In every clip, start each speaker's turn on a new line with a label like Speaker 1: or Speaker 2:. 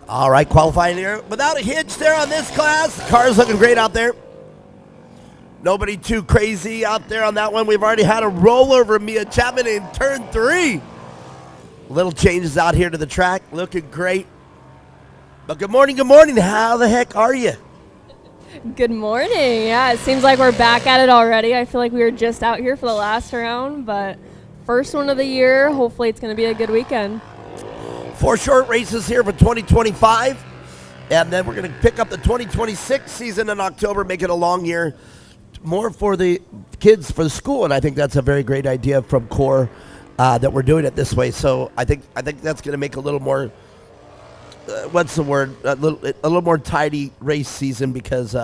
Speaker 1: All right, qualifying here without a hitch there on this class. The car's looking great out there. Nobody too crazy out there on that one. We've already had a rollover Mia Chapman in turn 3. Little changes out here to the track, looking great. But good morning, good morning. How the heck are you?
Speaker 2: Good morning. Yeah, it seems like we're back at it already. I feel like we were just out here for the last round, but first one of the year. Hopefully it's going to be a good weekend.
Speaker 1: 4 short races here for 2025, and then we're going to pick up the 2026 season in October, make it a long year, more for the kids, for the school, and I think that's a very great idea from Core that we're doing it this way. So I think that's going to make a little more, what's the word, a little more tidy race season, because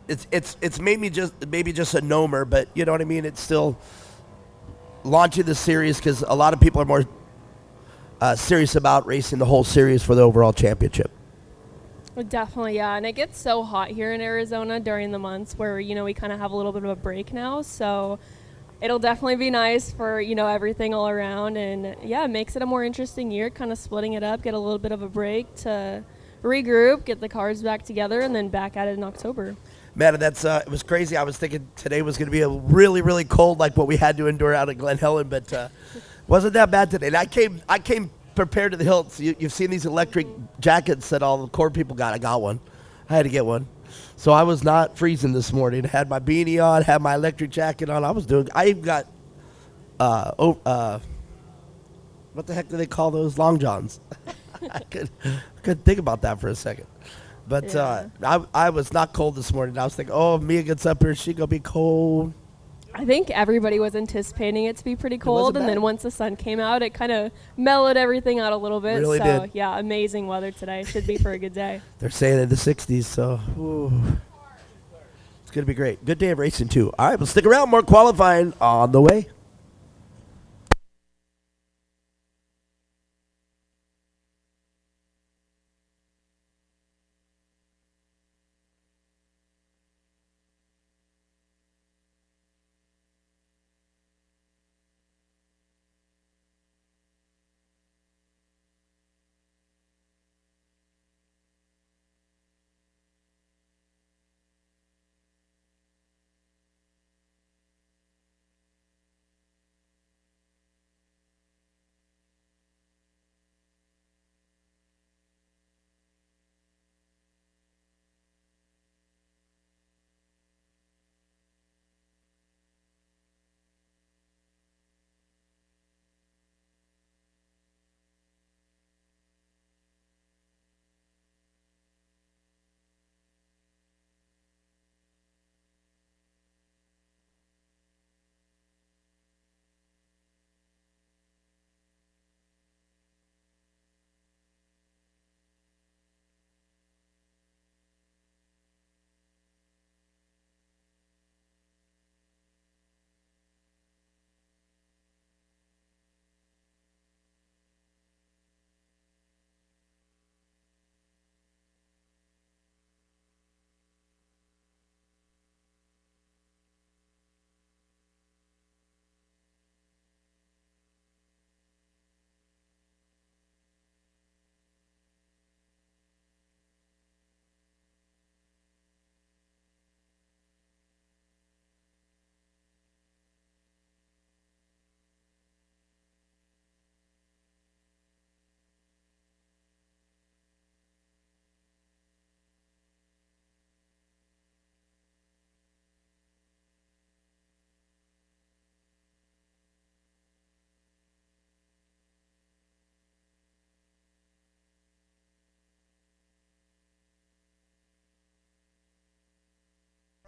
Speaker 1: it's maybe just a nomer, but you know what I mean. It's still launching the series because a lot of people are more serious about racing the whole series for the overall championship.
Speaker 2: Definitely, yeah. And it gets so hot here in Arizona during the months where, we kind of have a little bit of a break now. So it'll definitely be nice for, everything all around. And, yeah, it makes it a more interesting year, kind of splitting it up, get a little bit of a break to regroup, get the cars back together, and then back at it in October.
Speaker 1: Man, that's it was crazy. I was thinking today was going to be a really, really cold like what we had to endure out at Glen Helen, but wasn't that bad today. And I came prepared to the hilt. You've seen these electric jackets that all the Core people got. I got one. I had to get one. So I was not freezing this morning. Had my beanie on, had my electric jacket on. I even got, what the heck do they call those? Long johns. I couldn't think about that for a second. But yeah. I was not cold this morning. I was thinking, if Mia gets up here, she's going to be cold.
Speaker 2: I think everybody was anticipating it to be pretty cold, and then once the sun came out, it kind of mellowed everything out a little bit.
Speaker 1: Really
Speaker 2: so,
Speaker 1: did.
Speaker 2: Yeah, amazing weather today. Should be for a good day.
Speaker 1: They're saying in the 60s, so it's going to be great. Good day of racing, too. All right, well, stick around. More qualifying on the way.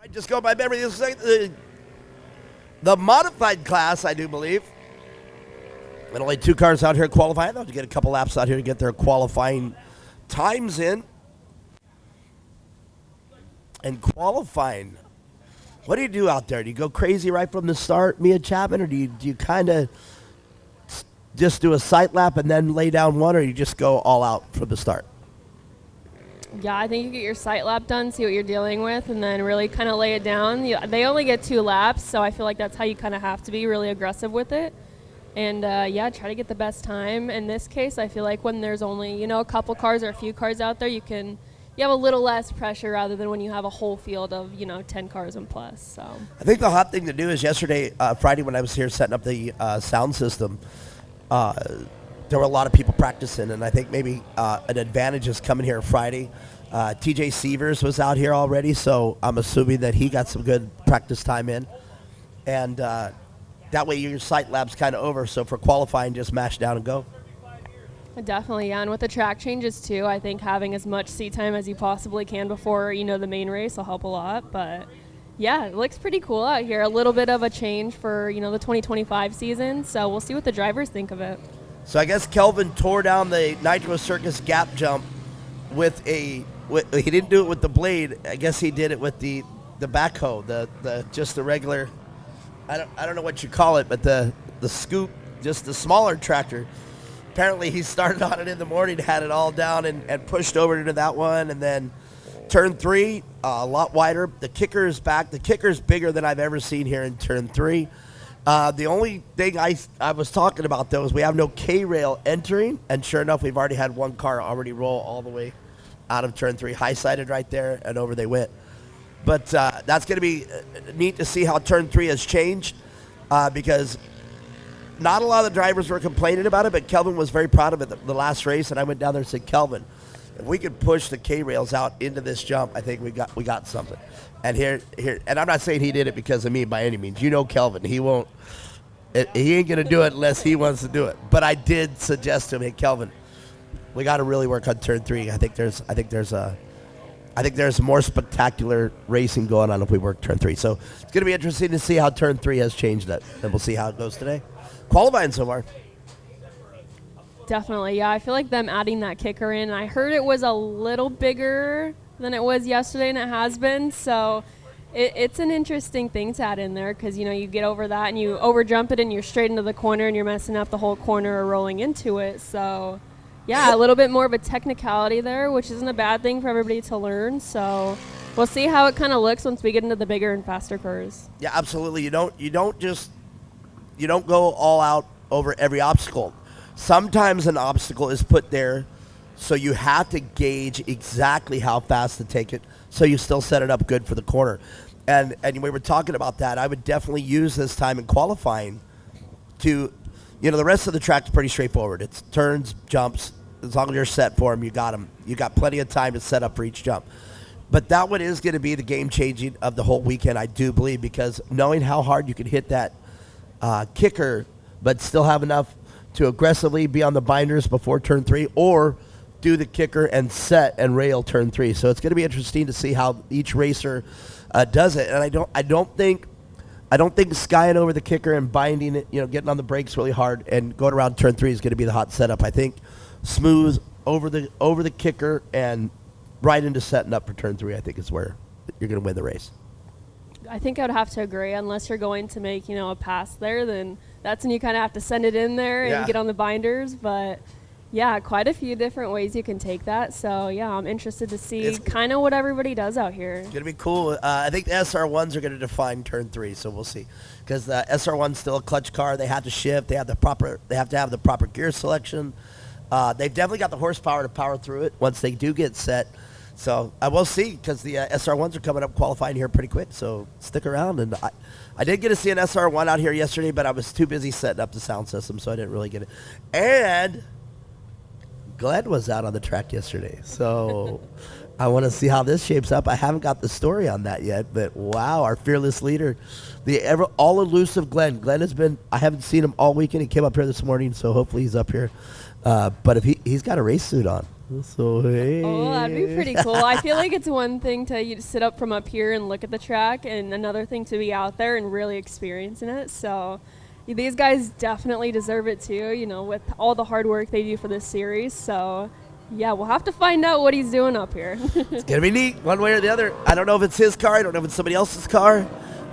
Speaker 1: I just go by memory. This is the modified class, I do believe. And only 2 cars out here qualifying. They'll have to get a couple laps out here to get their qualifying times in. And qualifying, what do you do out there? Do you go crazy right from the start, Mia Chapman, or do you kind of just do a sight lap and then lay down one, or you just go all out from the start?
Speaker 2: Yeah, I think you get your sight lap done, see what you're dealing with, and then really kind of lay it down. They only get 2 laps, so I feel like that's how you kind of have to be really aggressive with it. and try to get the best time. In this case, I feel like when there's only a couple cars or a few cars out there, you have a little less pressure rather than when you have a whole field of 10 cars and plus. So
Speaker 1: I think the hot thing to do is yesterday, Friday, when I was here setting up the sound system, there were a lot of people practicing, and I think maybe an advantage is coming here Friday. TJ Severs was out here already, so I'm assuming that he got some good practice time in. And that way your sight lab's kind of over, so for qualifying, just mash down and go.
Speaker 2: Definitely, yeah. And with the track changes, too, I think having as much seat time as you possibly can before, the main race will help a lot. But, yeah, it looks pretty cool out here. A little bit of a change for, the 2025 season, so we'll see what the drivers think of it.
Speaker 1: So I guess Kelvin tore down the Nitro Circus gap jump with he didn't do it with the blade. I guess he did it with the backhoe, the regular. I don't know what you call it, but the scoop, just the smaller tractor. Apparently he started on it in the morning, had it all down and pushed over into that one, and then turn 3, a lot wider. The kicker is back. The kicker is bigger than I've ever seen here in turn 3. The only thing I was talking about, though, is we have no K-rail entering, and sure enough, we've already had one car already roll all the way out of turn 3, high-sided right there, and over they went. But that's going to be neat to see how turn 3 has changed, because not a lot of the drivers were complaining about it, but Kelvin was very proud of it the last race, and I went down there and said, Kelvin, if we could push the K-rails out into this jump, I think we got something. And here, and I'm not saying he did it because of me by any means. Kelvin, he ain't gonna do it unless he wants to do it. But I did suggest to him, hey, Kelvin, we got to really work on turn 3. I think there's more spectacular racing going on if we work turn 3. So it's gonna be interesting to see how turn 3 has changed it, and we'll see how it goes today. Qualifying so far.
Speaker 2: Definitely, yeah. I feel like them adding that kicker in. I heard it was a little bigger than it was yesterday, and it has been. So it's an interesting thing to add in there because, you get over that and you over jump it and you're straight into the corner and you're messing up the whole corner or rolling into it. So, yeah, a little bit more of a technicality there, which isn't a bad thing for everybody to learn. So we'll see how it kind of looks once we get into the bigger and faster cars.
Speaker 1: Yeah, absolutely. You don't go all out over every obstacle. Sometimes an obstacle is put there, so you have to gauge exactly how fast to take it, so you still set it up good for the corner. And we were talking about that. I would definitely use this time in qualifying to, the rest of the track's pretty straightforward. It's turns, jumps. As long as you're set for them, you got them. You got plenty of time to set up for each jump. But that one is going to be the game-changing of the whole weekend, I do believe, because knowing how hard you can hit that kicker, but still have enough to aggressively be on the binders before turn 3, or do the kicker and set and rail turn 3. So it's going to be interesting to see how each racer does it. And I don't think skying over the kicker and binding it, getting on the brakes really hard and going around turn 3 is going to be the hot setup. I think smooth over the kicker and right into setting up for turn 3, I think is where you're going to win the race.
Speaker 2: I think I would have to agree. Unless you're going to make, a pass there, then that's when you kind of have to send it in there and get on the binders. But, yeah, quite a few different ways you can take that. So, yeah, I'm interested to see kind of what everybody does out here.
Speaker 1: It's going to be cool. I think the SR1s are going to define turn 3, so we'll see. Because the SR1's still a clutch car. They have to shift. They have to have the proper gear selection. They've definitely got the horsepower to power through it once they do get set. So I will see, because the SR1s are coming up qualifying here pretty quick, so stick around. And I did get to see an SR1 out here yesterday, but I was too busy setting up the sound system, so I didn't really get it. And Glenn was out on the track yesterday, so I want to see how this shapes up. I haven't got the story on that yet, but wow, our fearless leader, the all elusive Glenn. Glenn has been, I haven't seen him all weekend. He came up here this morning, so hopefully he's up here. But if he's got a race suit on. So, hey.
Speaker 2: Oh, that'd be pretty cool. I feel like it's one thing to sit up from up here and look at the track, and another thing to be out there and really experiencing it. So these guys definitely deserve it too, with all the hard work they do for this series. So, yeah, we'll have to find out what he's doing up here.
Speaker 1: It's going to be neat, one way or the other. I don't know if it's his car. I don't know if it's somebody else's car.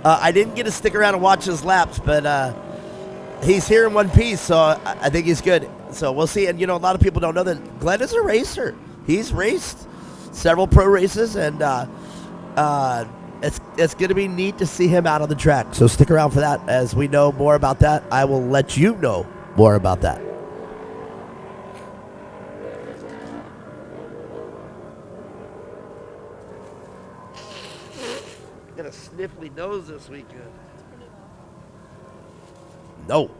Speaker 1: I didn't get to stick around and watch his laps, but he's here in one piece, so I think he's good. So we'll see. And, a lot of people don't know that Glenn is a racer. He's raced several pro races, and it's going to be neat to see him out on the track. So stick around for that. As we know more about that, I will let you know more about that. Got a sniffly nose this weekend. No.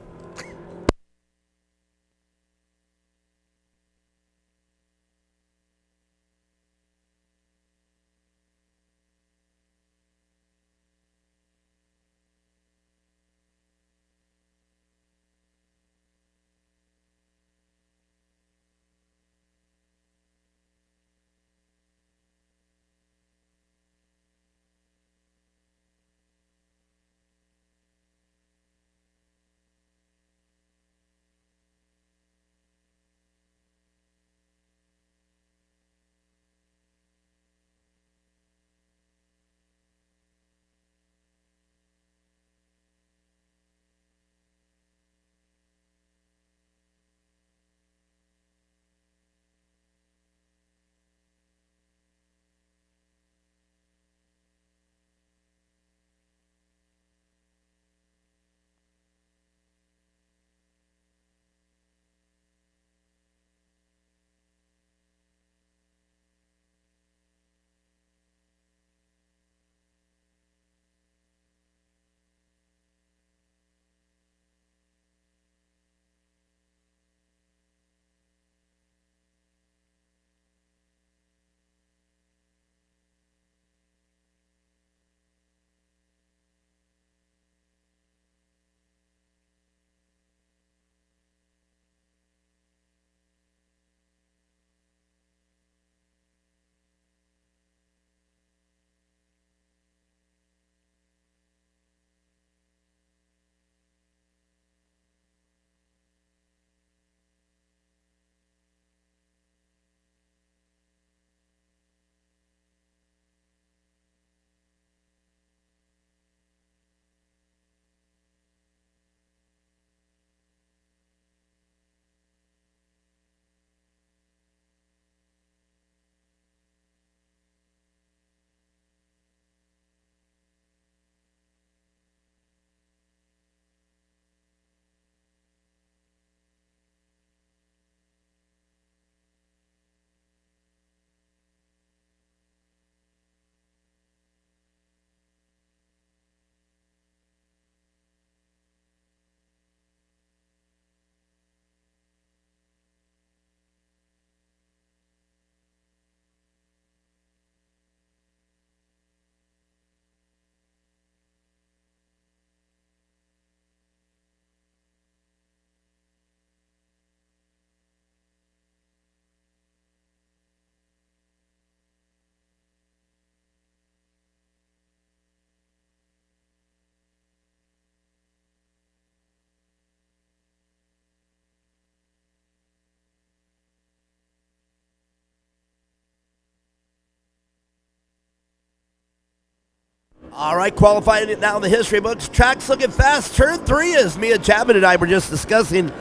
Speaker 1: All right, qualifying it now in the history books. Track's looking fast. Turn 3, as Mia Chapman and I were just discussing,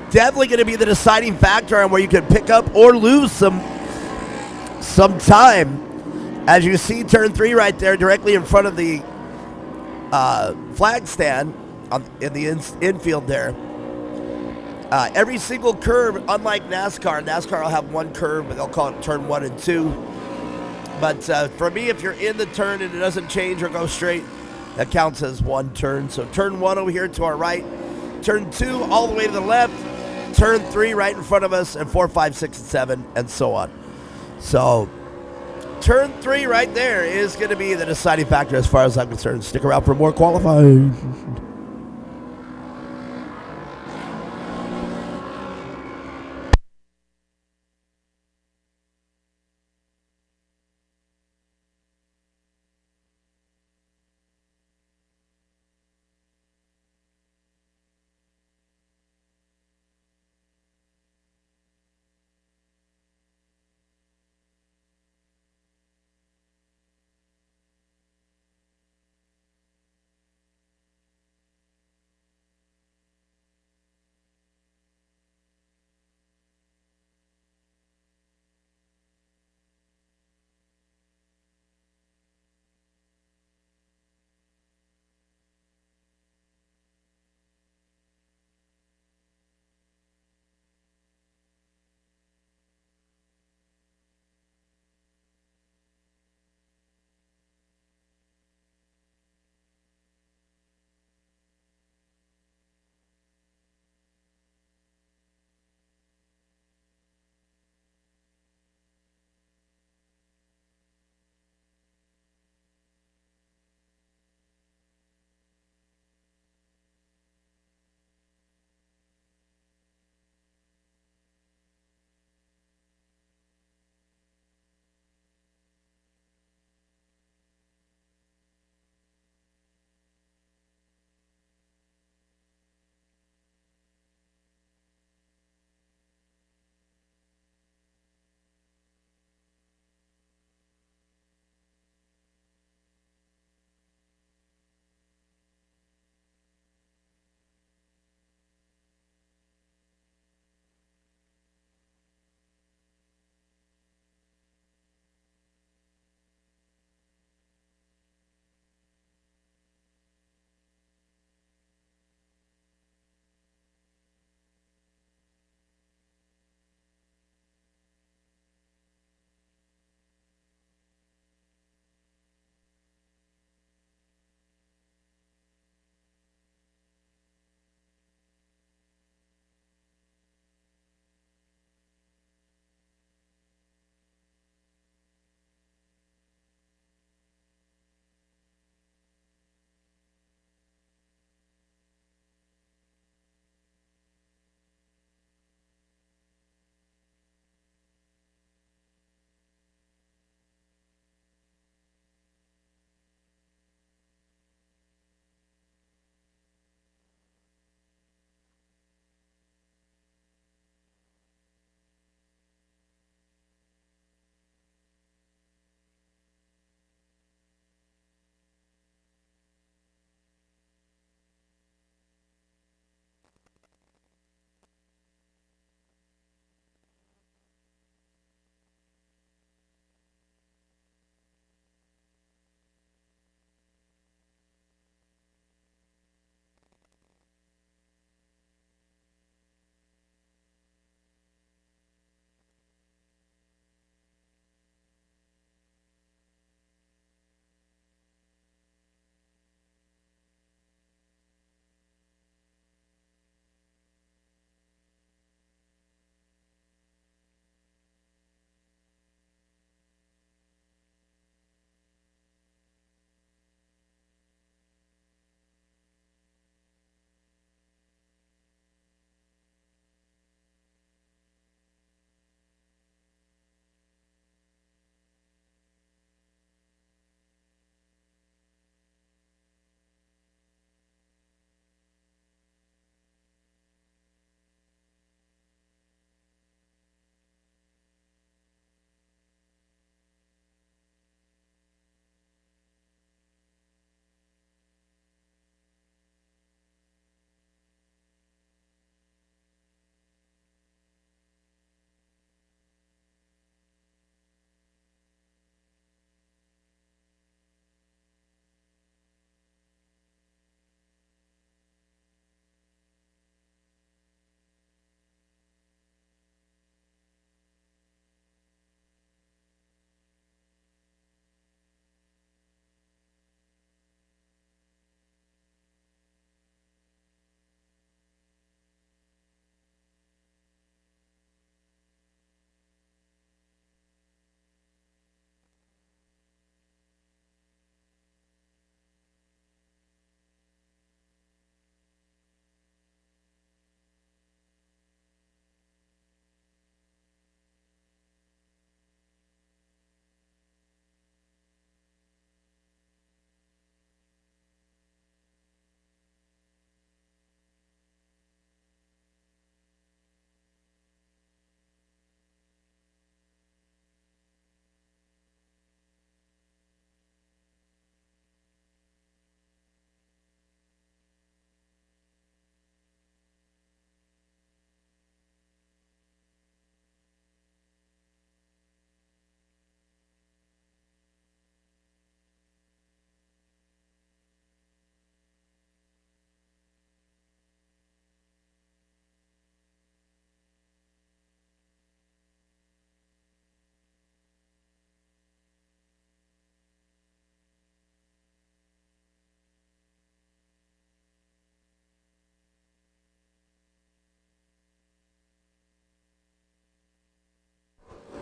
Speaker 1: definitely going to be the deciding factor on where you can pick up or lose some time. As you see, turn 3 right there, directly in front of the flag stand in the infield there. Every single curve, unlike NASCAR will have one curve, but they'll call it turn 1 and 2. But for me, if you're in the turn and it doesn't change or go straight, that counts as one turn. So turn 1 over here to our right, turn 2 all the way to the left, turn 3 right in front of us, and 4, 5, 6, and 7, and so on. So turn 3 right there is going to be the deciding factor as far as I'm concerned. Stick around for more qualifying.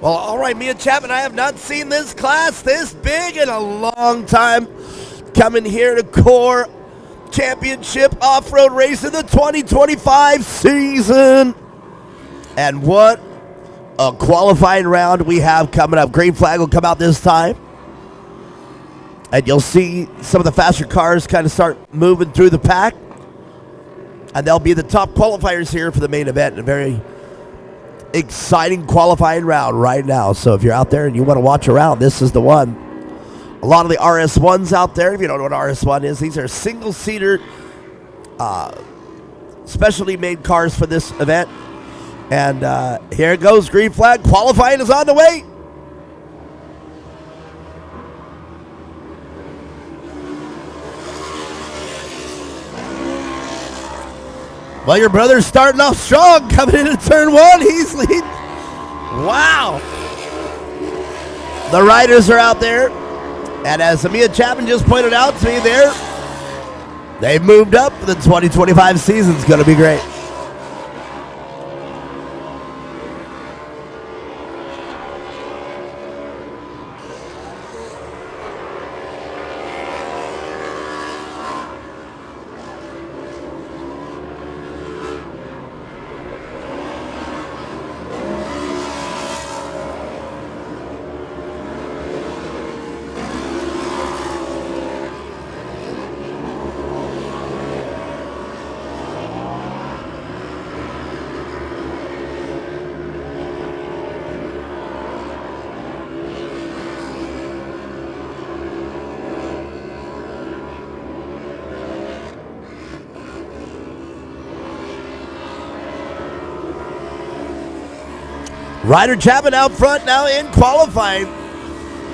Speaker 1: Well, all right, Mia Chapman, I have not seen this class this big in a long time. Coming here to Core Championship Off-Road Race in the 2025 season. And what a qualifying round we have coming up. Green flag will come out this time. And you'll see some of the faster cars kind of start moving through the pack. And they'll be the top qualifiers here for the main event. A very exciting qualifying round right now. So if you're out there and you want to watch around, this is the one. A lot of the RS1s out there, if you don't know what RS1 is, these are single-seater, specially made cars for this event. And here it goes, green flag. Qualifying is on the way. Well, your brother's starting off strong, coming into turn one. He's leading. Wow. The riders are out there. And as Amia Chapman just pointed out to me there, they've moved up. The 2025 season's going to be great. Ryder Chapman out front now in qualifying.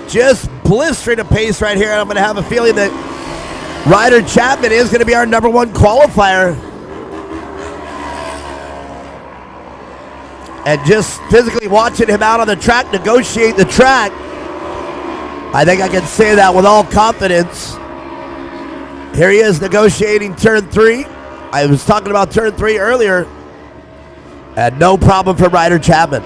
Speaker 1: Just blistering a pace right here. I'm going to have a feeling that Ryder Chapman is going to be our number one qualifier. And just physically watching him out on the track, negotiate the track, I think I can say that with all confidence. Here he is negotiating turn 3. I was talking about turn 3 earlier. And no problem for Ryder Chapman.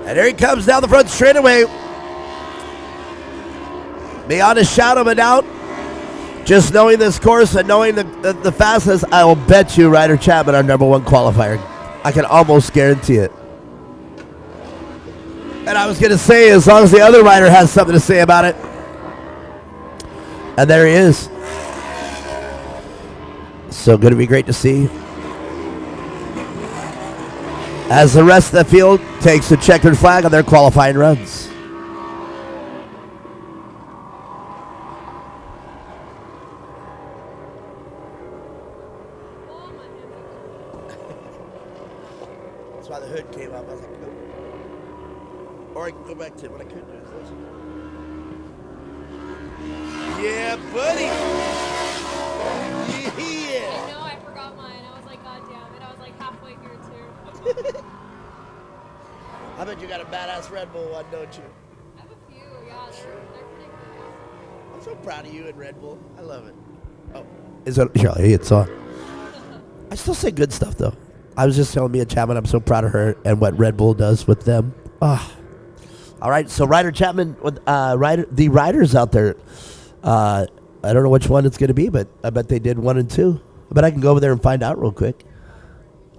Speaker 1: And here he comes down the front straightaway. Beyond a shadow of a doubt, just knowing this course and knowing the fastness, I will bet you Ryder Chapman, our number one qualifier. I can almost guarantee it. And I was going to say, as long as the other rider has something to say about it. And there he is. So going to be great to see. As the rest of the field takes the checkered flag on their qualifying runs. That's why the hood came up. I was like, oh. Or I can go back to what I could do. Yeah, buddy. Yeah.
Speaker 2: I know, I forgot mine. I was like, God damn it. I was like halfway here too.
Speaker 1: I bet you got a badass Red Bull one, don't you?
Speaker 2: I have a few, yeah. They're pretty cool.
Speaker 1: I'm so proud of you and Red Bull. I love it. Oh, is it? Yeah, it's on. I still say good stuff though. I was just telling Mia Chapman I'm so proud of her and what Red Bull does with them. Ah. All right, so Ryder Chapman with the riders out there. I don't know which one it's going to be, but I bet they did 1 and 2. I bet I can go over there and find out real quick.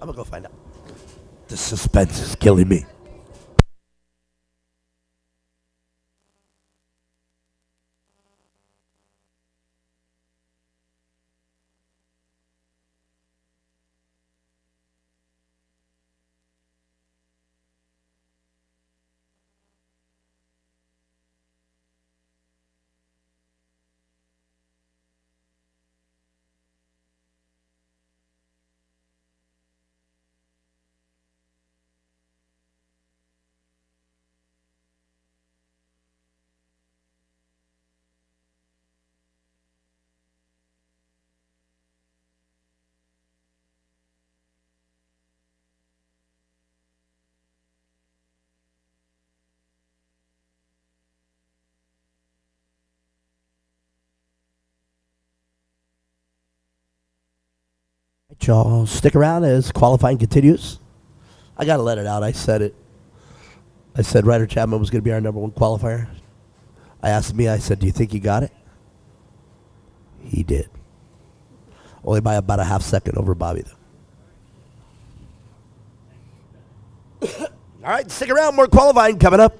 Speaker 1: I'm going to go find out. The suspense is killing me. Y'all stick around as qualifying continues. I got to let it out. I said it. I said Ryder Chapman was going to be our number one qualifier. I said, do you think he got it? He did. Only by about a half second over Bobby, though. All right, stick around. More qualifying coming up.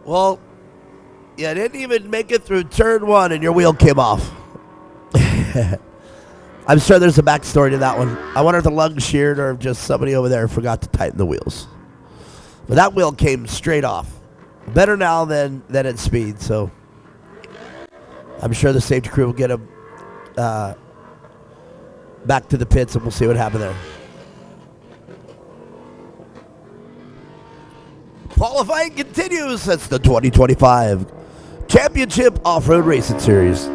Speaker 1: Well, you didn't even make it through turn one and your wheel came off. I'm sure there's a backstory to that one. I wonder if the lug sheared or if just somebody over there forgot to tighten the wheels. But that wheel came straight off. Better now than at speed, so I'm sure the safety crew will get him back to the pits and we'll see what happened there. Qualifying continues. That's the 2025 Championship Off-Road Racing Series.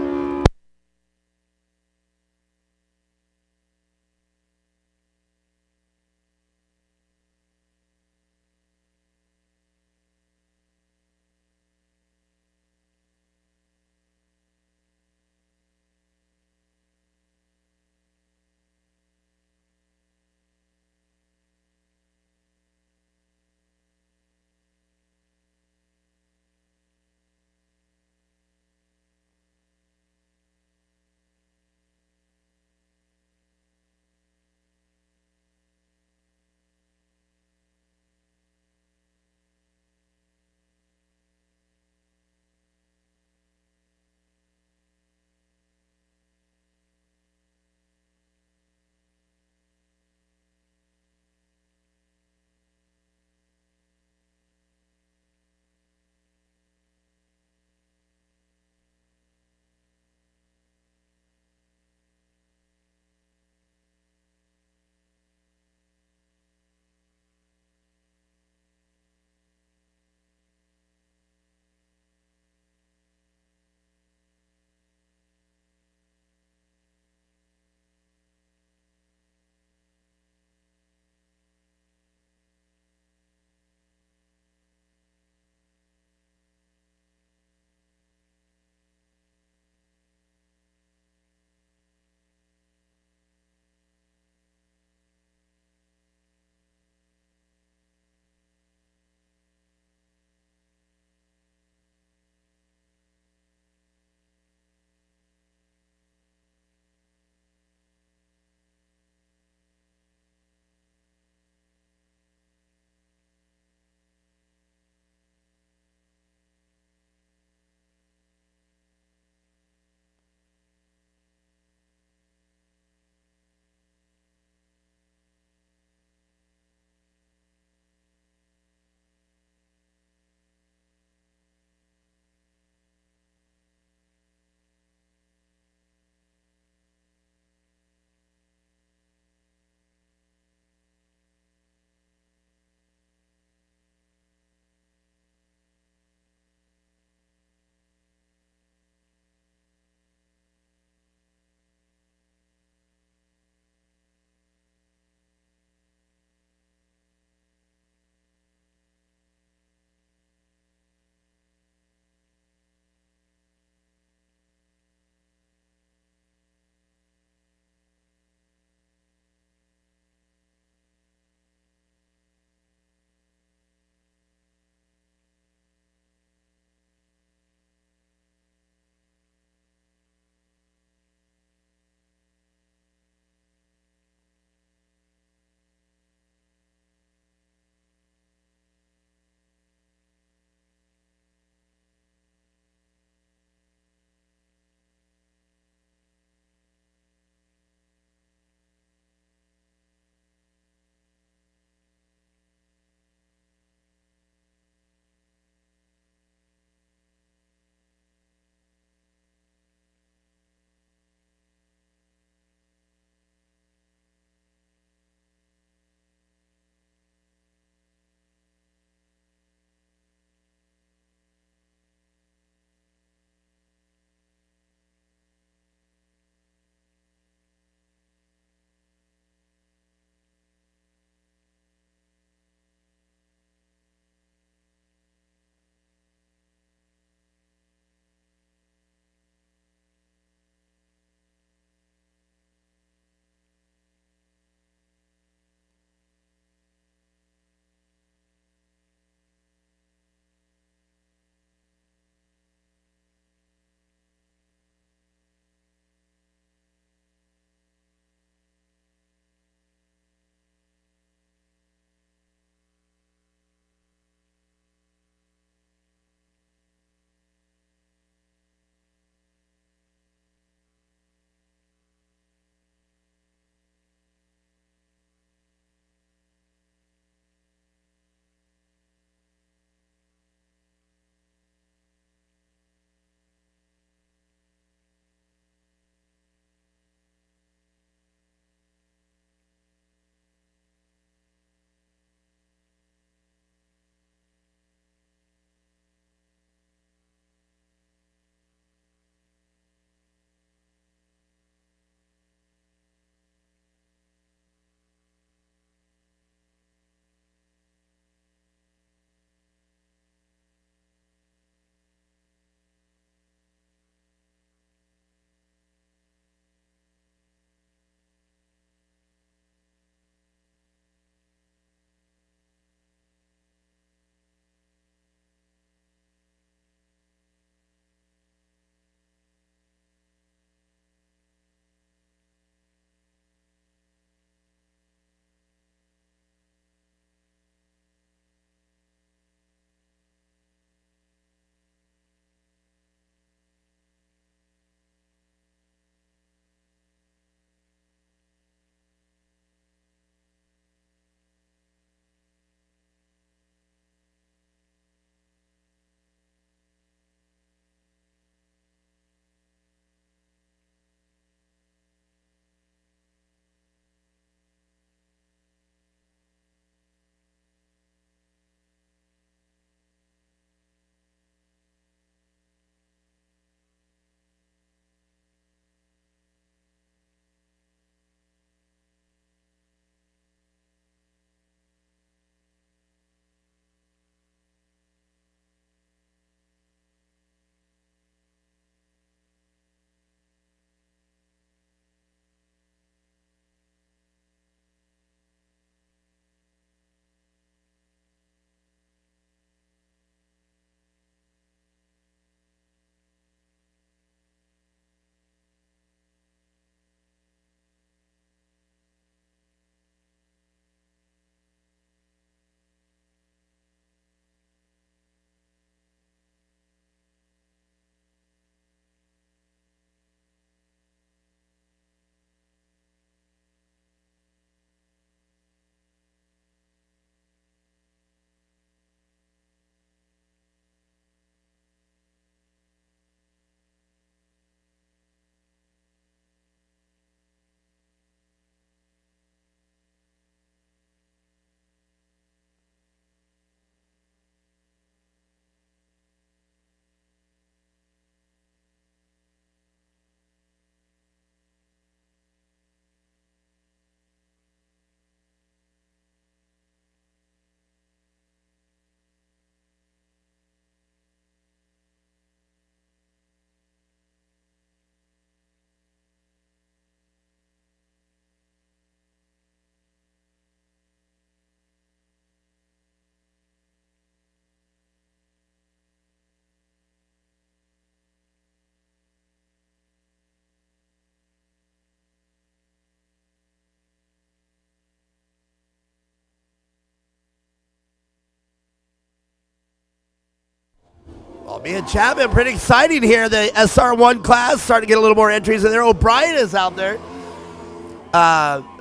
Speaker 1: Me and Chapman, pretty exciting here. The SR1 class starting to get a little more entries in there. O'Brien is out there.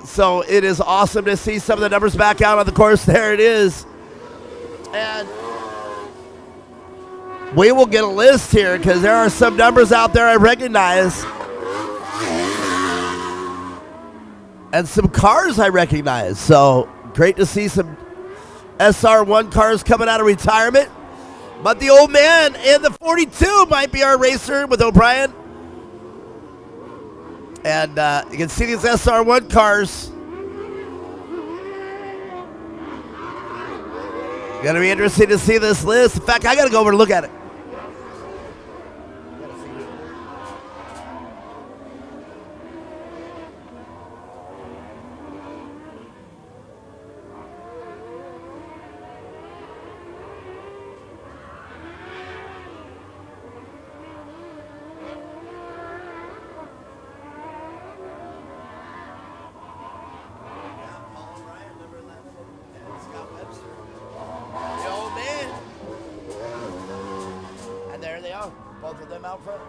Speaker 1: So it is awesome to see some of the numbers back out on the course. There it is. And we will get a list here because there are some numbers out there I recognize. And some cars I recognize. So great to see some SR1 cars coming out of retirement. But the old man in the 42 might be our racer with O'Brien. And you can see these SR1 cars. Gonna be interesting to see this list. In fact, I gotta go over and look at it. Both of them out front.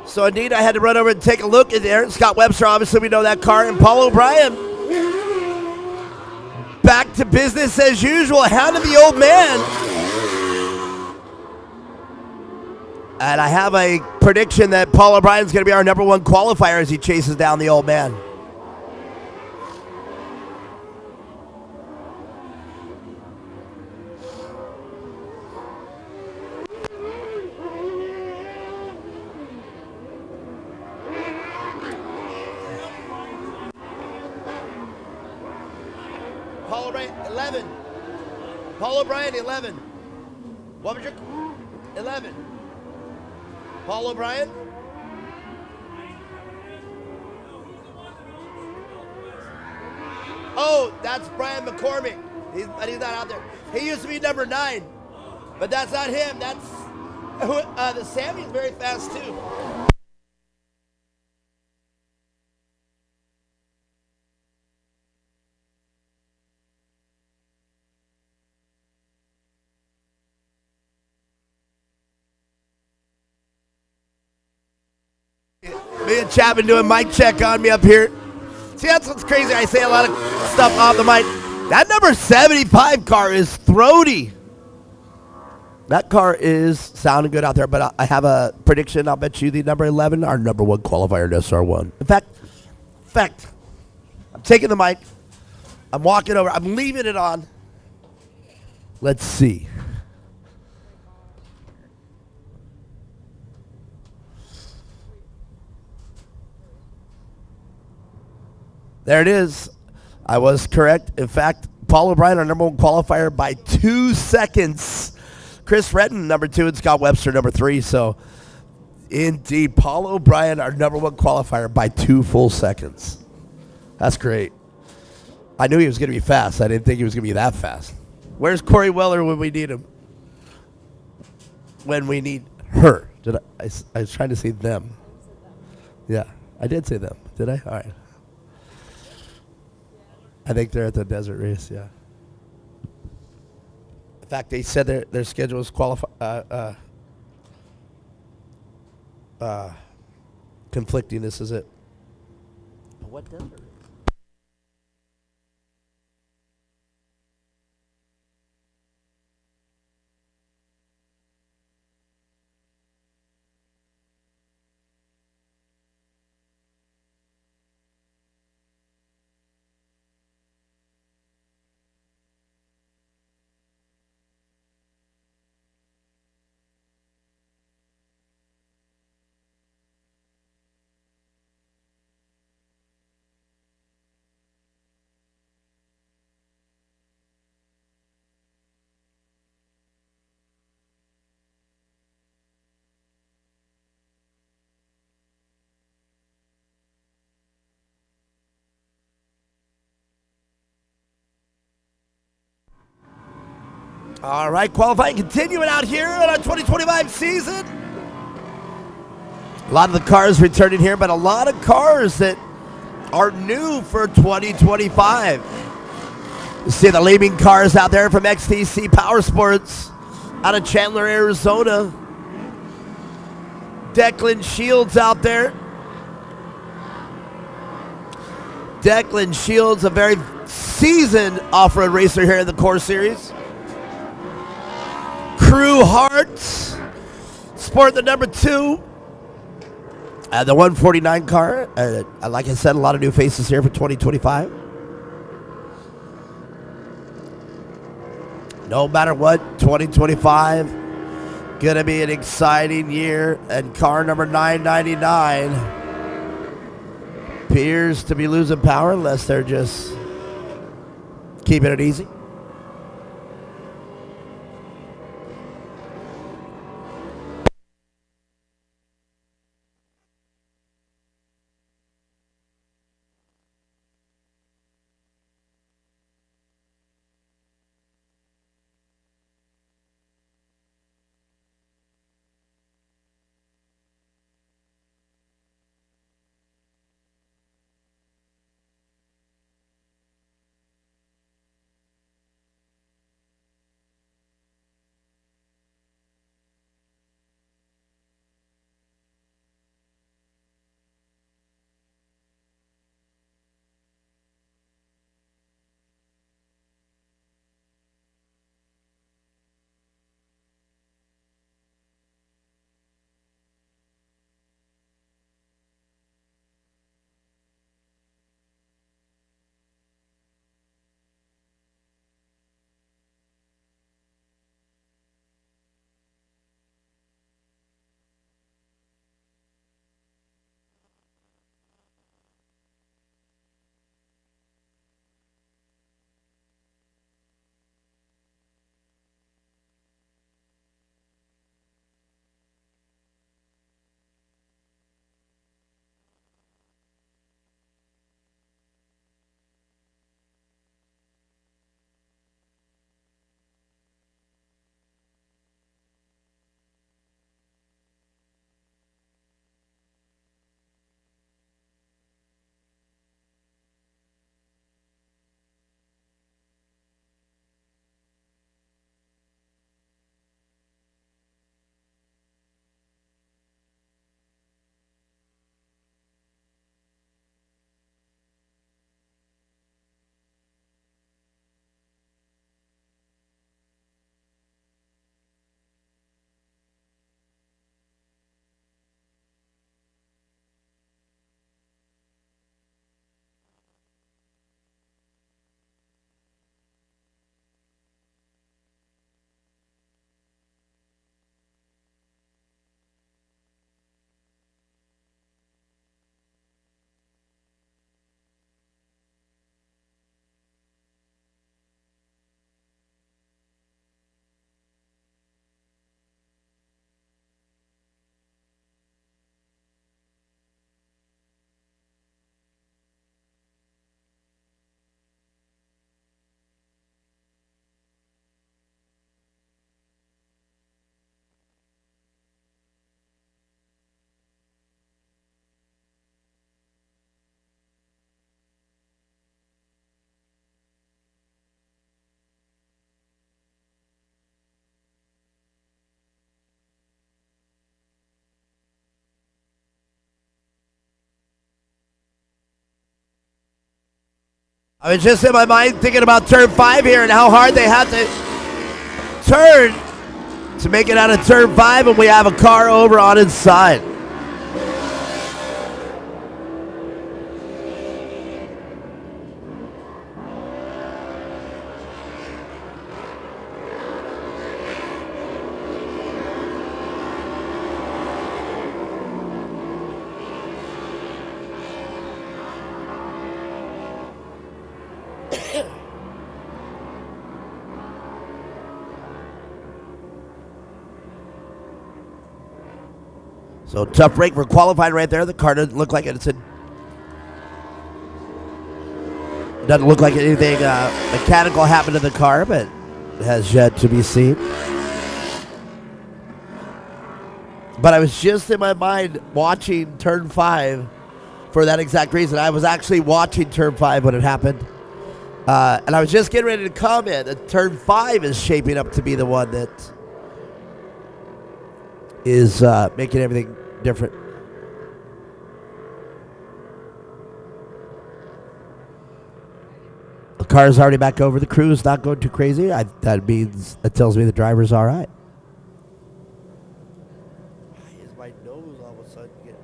Speaker 1: So indeed, I had to run over and take a look at there. Scott Webster, obviously we know that car, and Paul O'Brien. Back to business as usual, hounding the old man. And I have a prediction that Paul O'Brien's going to be our #1 qualifier as he chases down the old man. Paul O'Brien, 11. Paul O'Brien, 11. What was your 11? Paul O'Brien? Oh, that's Brian McCormick. He's not out there. He used to be number 9, but that's not him. That's the Sammy's very fast too. Me and Chapman doing mic check on me up here. See, that's what's crazy. I say a lot of stuff off the mic. That number 75 car is throaty. That car is sounding good out there, but I have a prediction. I'll bet you the number 11, our #1 qualifier in SR1. In fact, I'm taking the mic. I'm walking over. I'm leaving it on. Let's see. There it is. I was correct. In fact, Paul O'Brien, our #1 qualifier by 2 seconds. Chris Redden, number 2, and Scott Webster, number 3. So, indeed, Paul O'Brien, our #1 qualifier by 2 full seconds. That's great. I knew he was going to be fast. I didn't think he was going to be that fast. Where's Corey Weller when we need him? When we need her. I was trying to say them. Yeah, I did say them. Did I? All right. I think they're at the desert race, yeah. In fact, they said their schedule is conflicting. This is it. What desert race? All right, qualifying continuing out here in our 2025 season. A lot of the cars returning here, but a lot of cars that are new for 2025. You see the leading cars out there from XTC Power Sports out of Chandler, Arizona. Declan Shields out there. Declan Shields, a very seasoned off-road racer here in the Core Series. Crew Hearts, sport the number 2. The 149 car. Like I said, a lot of new faces here for 2025. No matter what, 2025 gonna be an exciting year. And car number 999 appears to be losing power unless they're just keeping it easy. I was just in my mind thinking about turn 5 here and how hard they have to turn to make it out of turn 5, and we have a car over on its side. So tough break for qualifying right there. The car doesn't look like it's in. Doesn't look like anything mechanical happened to the car, but it has yet to be seen. But I was just in my mind watching turn 5 for that exact reason. I was actually watching turn 5 when it happened. And I was just getting ready to comment that turn 5 is shaping up to be the one that is making everything different. The car's already back over. The crew's not going too crazy. That tells me the driver's all right. Why is my nose all of a sudden getting...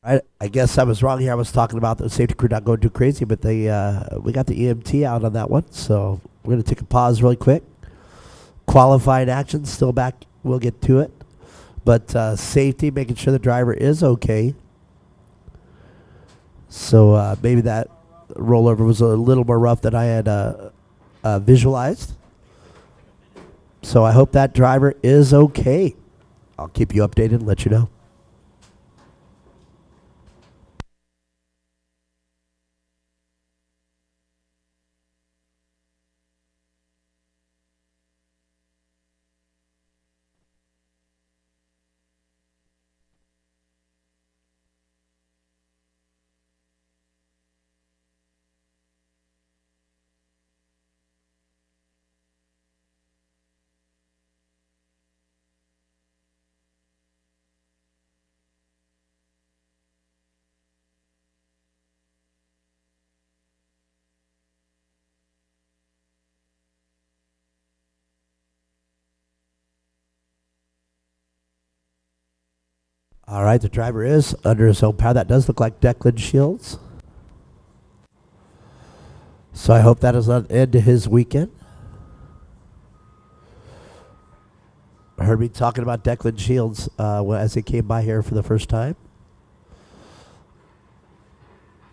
Speaker 1: I guess I was wrong here. I was talking about the safety crew not going too crazy, but we got the EMT out on that one. So we're going to take a pause really quick. Qualifying action, still back. We'll get to it. But safety, making sure the driver is okay. So maybe that rollover was a little more rough than I had visualized. So I hope that driver is okay. I'll keep you updated and let you know. All right, the driver is under his own power. That does look like Declan Shields. So I hope that is an end to his weekend. I heard me talking about Declan Shields as he came by here for the first time.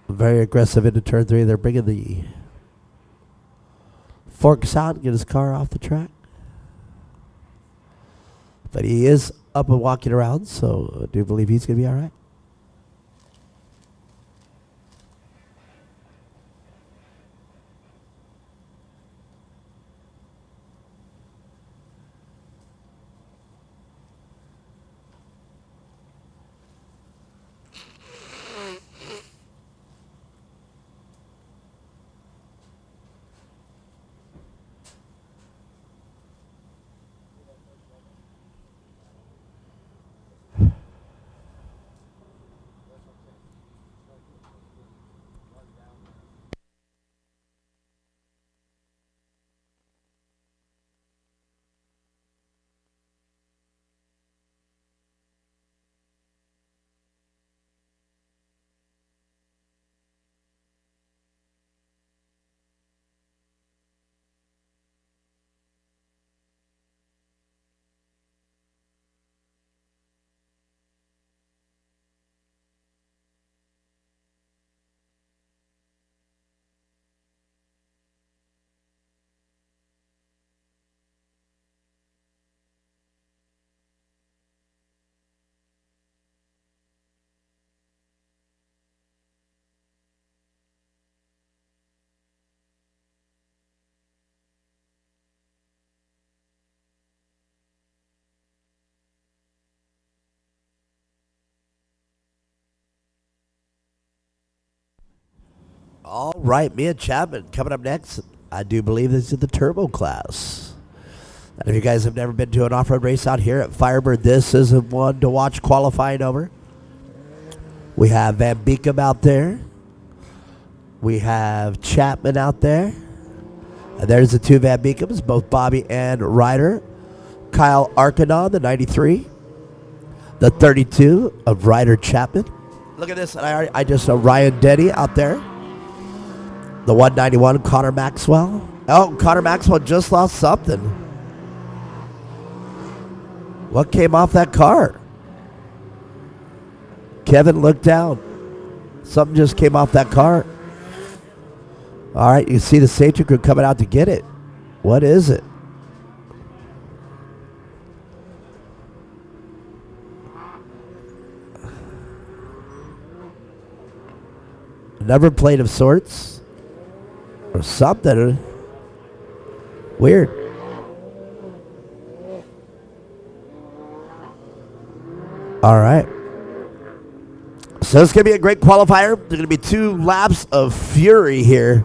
Speaker 1: Very aggressive into turn 3. They're bringing the forks out and get his car off the track. But he is up and walking around, so I do believe he's going to be all right. All right, Mia Chapman coming up next. I do believe this is the turbo class. And if you guys have never been to an off-road race out here at Firebird, this is the one to watch qualifying over. We have Van Beekum out there. We have Chapman out there. And there's the two Van Beekums, both Bobby and Ryder. Kyle Arkanon, the 93. The 32 of Ryder Chapman. Look at this. I just saw Ryan Denny out there. The 191, Connor Maxwell. Oh, Connor Maxwell just lost something. What came off that car? Kevin looked down. Something just came off that car. All right, you see the safety crew coming out to get it. What is it? Number plate of sorts? Or something. Weird. All right. So it's going to be a great qualifier. There's going to be 2 laps of fury here.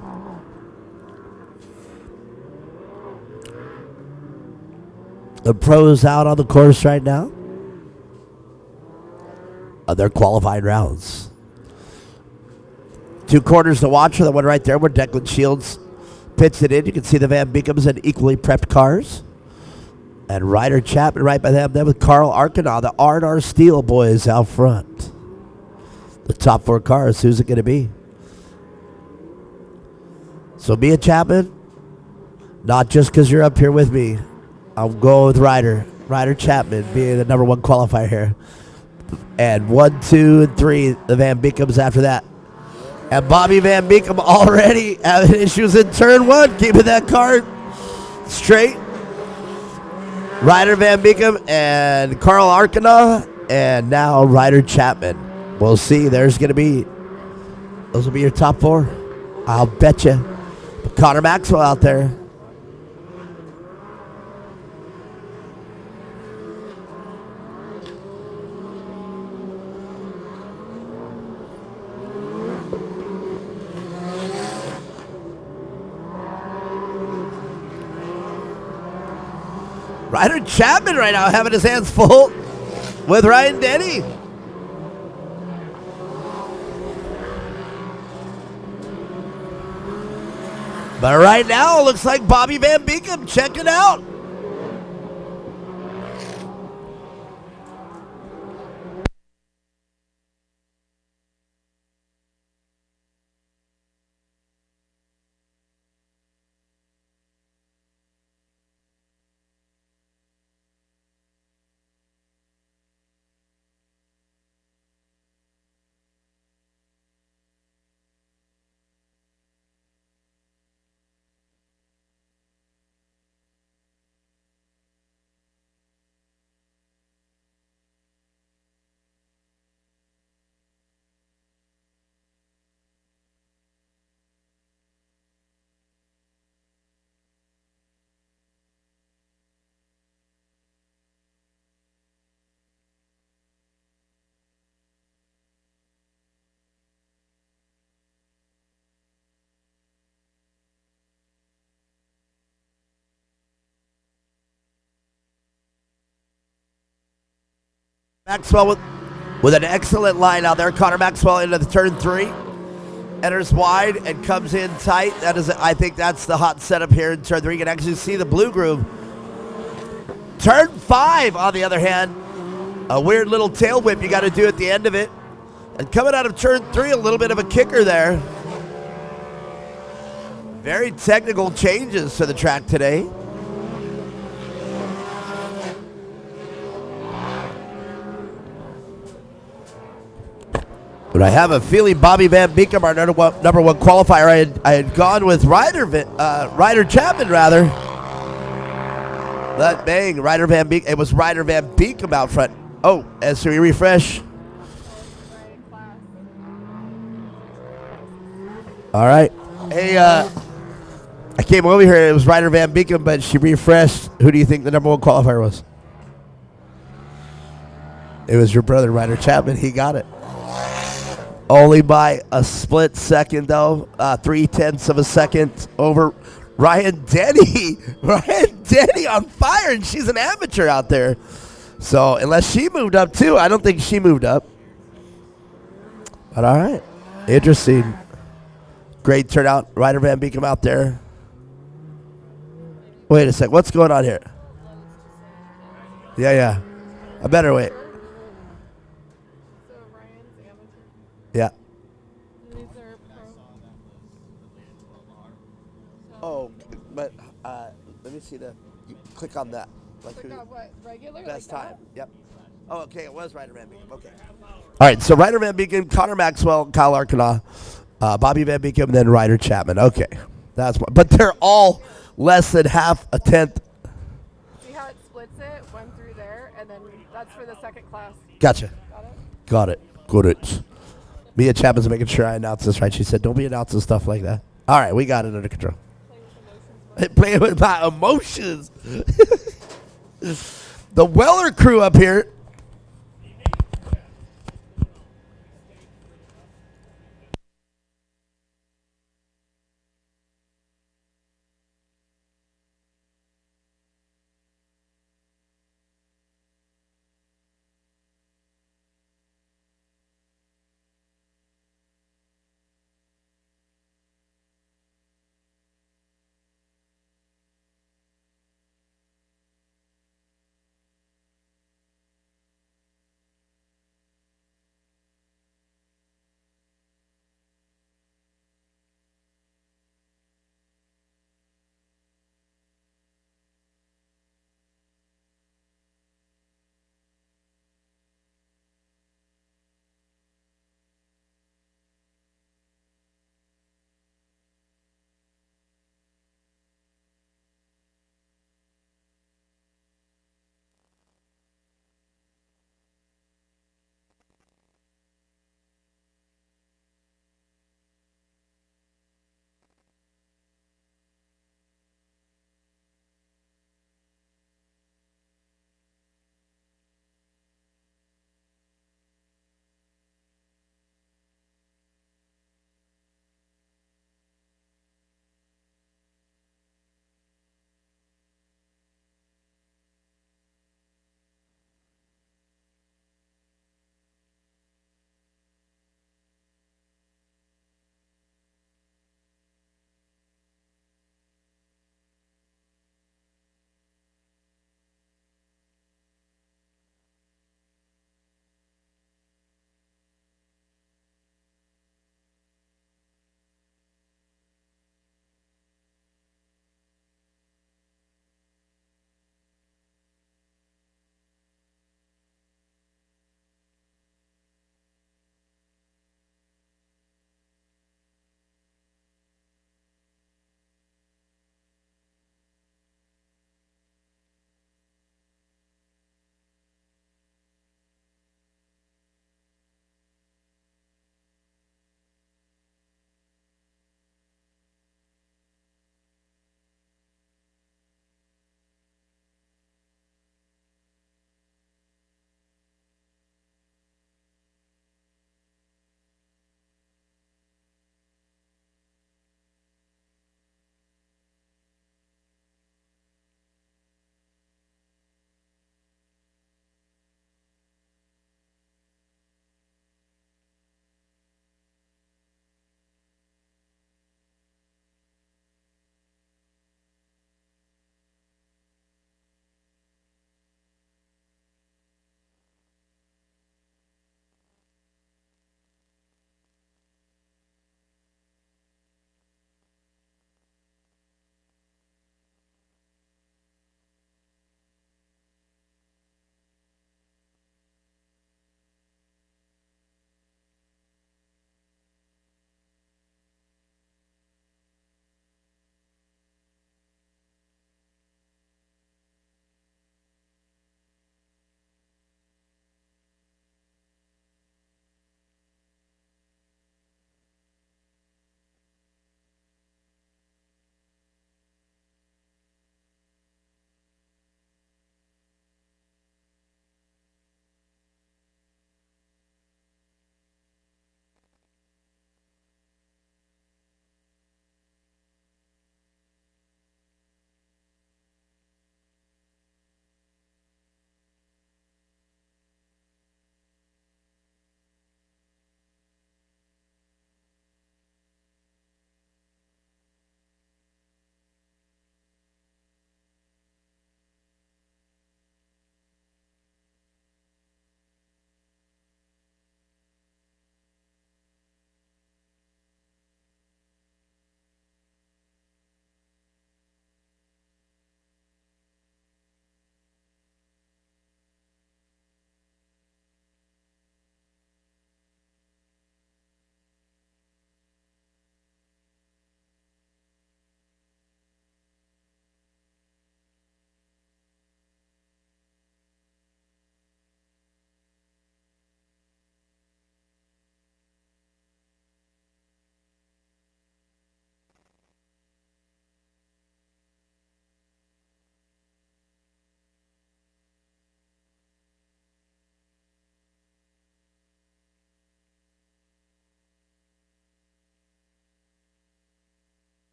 Speaker 1: The pros out on the course right now. Their qualifying rounds. 2 corners to watch for the one right there where Declan Shields pits it in. You can see the Van Beekums and equally prepped cars. And Ryder Chapman right by them. Then with Carl Arkanon, the R&R Steel boys out front. The top 4 cars, who's it going to be? So Mia Chapman, not just because you're up here with me. I'll go with Ryder. Ryder Chapman being the number 1 qualifier here. And 1, 2, and 3, the Van Beekums after that. And Bobby Van Beekum already having issues in turn 1, keeping that car straight. Ryder Van Beekum and Carl Arkanon, and now Ryder Chapman. We'll see. Those will be your top 4. I'll bet you. Connor Maxwell out there. Ryder Chapman right now having his hands full with Ryan Denny. But right now, it looks like Bobby Van Beekum. Check it out. Maxwell with an excellent line out there. Connor Maxwell into the turn 3. Enters wide and comes in tight. I think that's the hot setup here in turn 3. You can actually see the blue groove. Turn 5, on the other hand, a weird little tail whip you got to do at the end of it. And coming out of turn 3, a little bit of a kicker there. Very technical changes to the track today. But I have a feeling Bobby Van Beekum, our number one qualifier, I had gone with Ryder Chapman, rather. But bang, Ryder Van Beekum. It was Ryder Van Beekum out front. Oh, as we refresh. All right. Hey, I came over here. It was Ryder Van Beekum, but she refreshed. Who do you think the number 1 qualifier was? It was your brother, Ryder Chapman. He got it. Only by a split second, though. 0.3 of a second over Ryan Denny. Ryan Danny on fire, and she's an amateur out there. So unless she moved up too, I don't think she moved up. But all right, interesting. Great turnout. Ryder Van Beekum out there. Wait a sec. What's going on here? Yeah. I better wait. Yeah. Oh, but let me see you click on that. Like
Speaker 3: Click on what? Regular?
Speaker 1: Best
Speaker 3: like
Speaker 1: time. Yep. Oh, okay. It was Ryder Van Beekum. Okay. All right. So Ryder Van Beekum, Connor Maxwell, Kyle Arcana, Bobby Van Beekum, then Ryder Chapman. Okay. But they're all less than half a tenth.
Speaker 3: See how it splits it? One through there, and then that's for the second class.
Speaker 1: Gotcha.
Speaker 3: Got it?
Speaker 1: Got it. Mia Chapman's making sure I announce this right. She said, don't be announcing stuff like that. All right. We got it under control. Playing with my emotions. The Weller crew up here